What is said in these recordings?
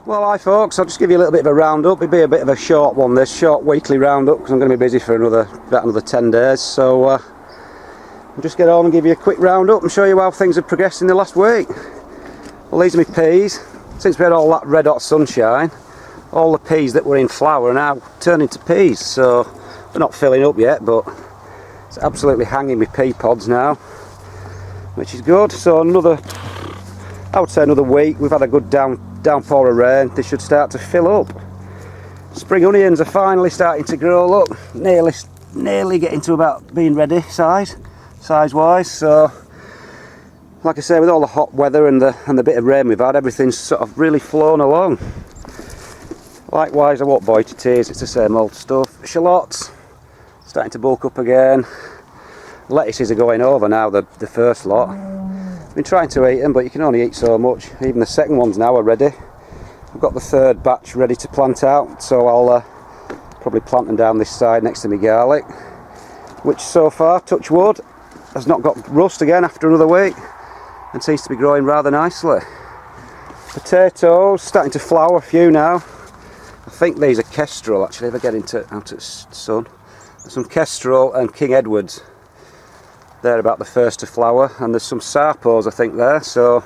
Well, hi folks, I'll just give you a little bit of a roundup. It'll be a bit of a short one, this short weekly roundup, because I'm going to be busy for about another 10 days. So I'll just get on and give you a quick roundup and show you how things have progressed in the last week. Well, these are my peas. Since we had all that red hot sunshine, all the peas that were in flower are now turning to peas. So they're not filling up yet, but it's absolutely hanging with pea pods now, which is good. So I would say another week, we've had a good downpour of rain, they should start to fill up. Spring onions are finally starting to grow, look, nearly getting to about being ready size wise. So like I say, with all the hot weather and the bit of rain we've had, everything's sort of really flown along. Likewise, I won't bore you to tears, it's the same old stuff. Shallots starting to bulk up again. Lettuces are going over now, the first lot. I've been trying to eat them, but you can only eat so much. Even the second ones now are ready. I've got the third batch ready to plant out, so I'll probably plant them down this side next to my garlic, which so far, touch wood, has not got rust again after another week and seems to be growing rather nicely. Potatoes starting to flower, a few now. I think these are kestrel actually, if I get out of sun. There's some kestrel and King Edwards. They're about the first to flower, and there's some sarpos I think there, so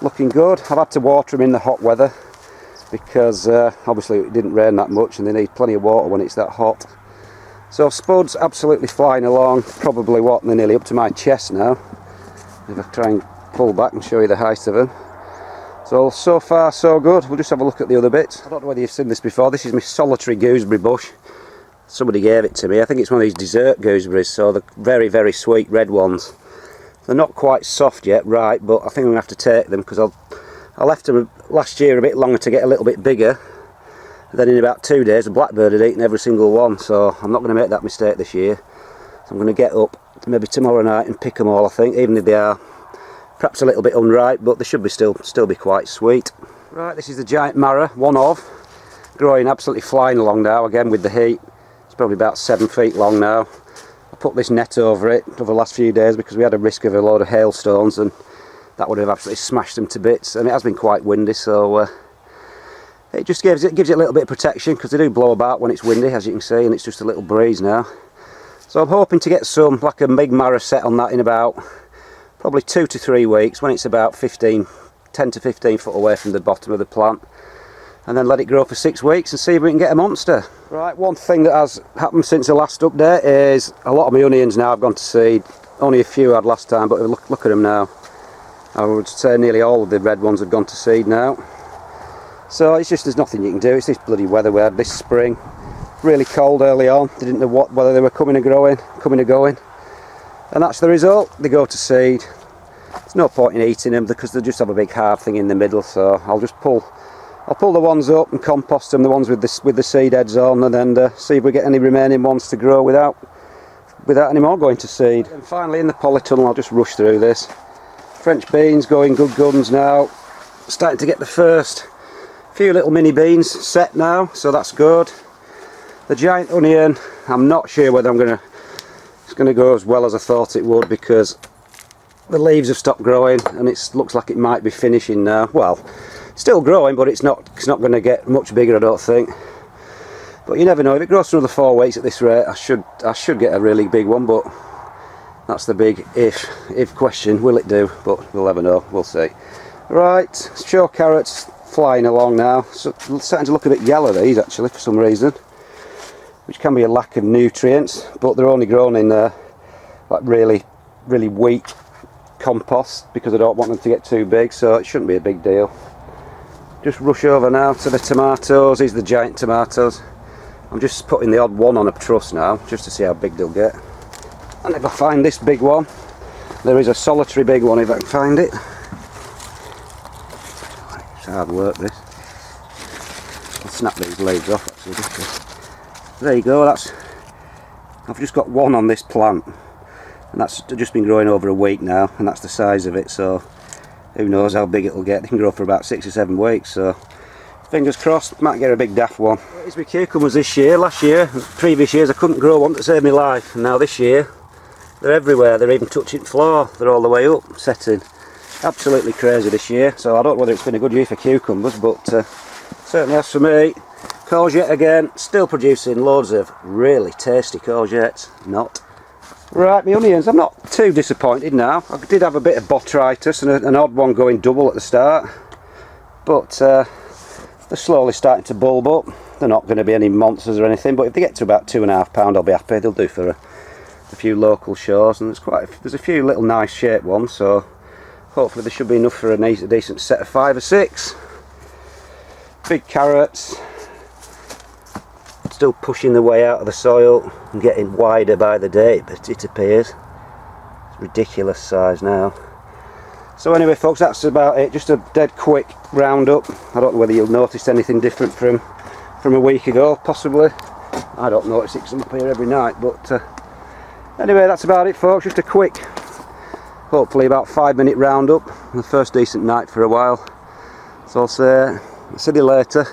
looking good. I've had to water them in the hot weather because obviously it didn't rain that much and they need plenty of water when it's that hot. So spuds absolutely flying along, probably they're nearly up to my chest now. If I try and pull back and show you the height of them. So far so good. We'll just have a look at the other bits. I don't know whether you've seen this before, this is my solitary gooseberry bush. Somebody gave it to me. I think it's one of these dessert gooseberries, so the very, very sweet red ones. They're not quite soft yet, right, but I think I'm going to have to take them because I left them last year a bit longer to get a little bit bigger. And then in about 2 days, a blackbird had eaten every single one, so I'm not going to make that mistake this year. So I'm going to get up maybe tomorrow night and pick them all, I think, even if they are perhaps a little bit unripe, but they should be still be quite sweet. Right, this is the giant Mara, one of, growing absolutely flying along now, again with the heat. It's probably about 7 feet long now. I put this net over it over the last few days because we had a risk of a load of hailstones and that would have absolutely smashed them to bits, and it has been quite windy, so it just gives it a little bit of protection because they do blow about when it's windy, as you can see, and it's just a little breeze now. So I'm hoping to get some, like a big Mara set on that in about probably 2 to 3 weeks when it's about 10 to 15 foot away from the bottom of the plant, and then let it grow for 6 weeks and see if we can get a monster. Right, one thing that has happened since the last update is a lot of my onions now have gone to seed. Only a few had last time, but look at them now. I would say nearly all of the red ones have gone to seed now. So it's just, there's nothing you can do. It's this bloody weather we had this spring. Really cold early on. They didn't know whether they were coming or going. And that's the result. They go to seed. There's no point in eating them because they just have a big hard thing in the middle. So I'll pull the ones up and compost them, the ones with the seed heads on, and then see if we get any remaining ones to grow without any more going to seed. And finally in the polytunnel, I'll just rush through this. French beans going good guns now. Starting to get the first few little mini beans set now, so that's good. The giant onion, I'm not sure whether it's going to go as well as I thought it would because the leaves have stopped growing and it looks like it might be finishing now. Well, still growing, but it's not going to get much bigger, I don't think. But you never know. If it grows for another 4 weeks at this rate, I should get a really big one. But that's the big if question. Will it do? But we'll never know. We'll see. Right, show carrots flying along now. So starting to look a bit yellow these actually for some reason, which can be a lack of nutrients. But they're only grown in like really, really weak compost because I don't want them to get too big. So it shouldn't be a big deal. Just rush over now to the tomatoes. These are the giant tomatoes. I'm just putting the odd one on a truss now just to see how big they'll get. And if I find this big one, there is a solitary big one if I can find it. It's hard work this. I'll snap these leaves off actually. There you go, I've just got one on this plant and that's just been growing over a week now, and that's the size of it, so who knows how big it'll get. They can grow for about 6 or 7 weeks, so fingers crossed, might get a big daft one. It's my cucumbers this year. Last year, previous years I couldn't grow one to save my life, and now this year they're everywhere. They're even touching the floor. They're all the way up, setting. Absolutely crazy this year, so I don't know whether it's been a good year for cucumbers, but certainly as for me. Courgette again, still producing loads of really tasty courgettes. Not. Right, my onions, I'm not too disappointed now. I did have a bit of botrytis and an odd one going double at the start, but they're slowly starting to bulb up. They're not going to be any monsters or anything, but if they get to about £2.5 I'll be happy. They'll do for a few local shows, and there's a few little nice shaped ones, so hopefully there should be enough for a decent set of 5 or 6. Big carrots, still pushing the way out of the soil and getting wider by the day, but it appears. It's ridiculous size now. So anyway folks, that's about it. Just a dead quick roundup. I don't know whether you'll notice anything different from a week ago, possibly. I don't notice it because I'm up here every night, but anyway, that's about it folks. Just a quick, hopefully about 5-minute roundup. The first decent night for a while. So I'll see you later.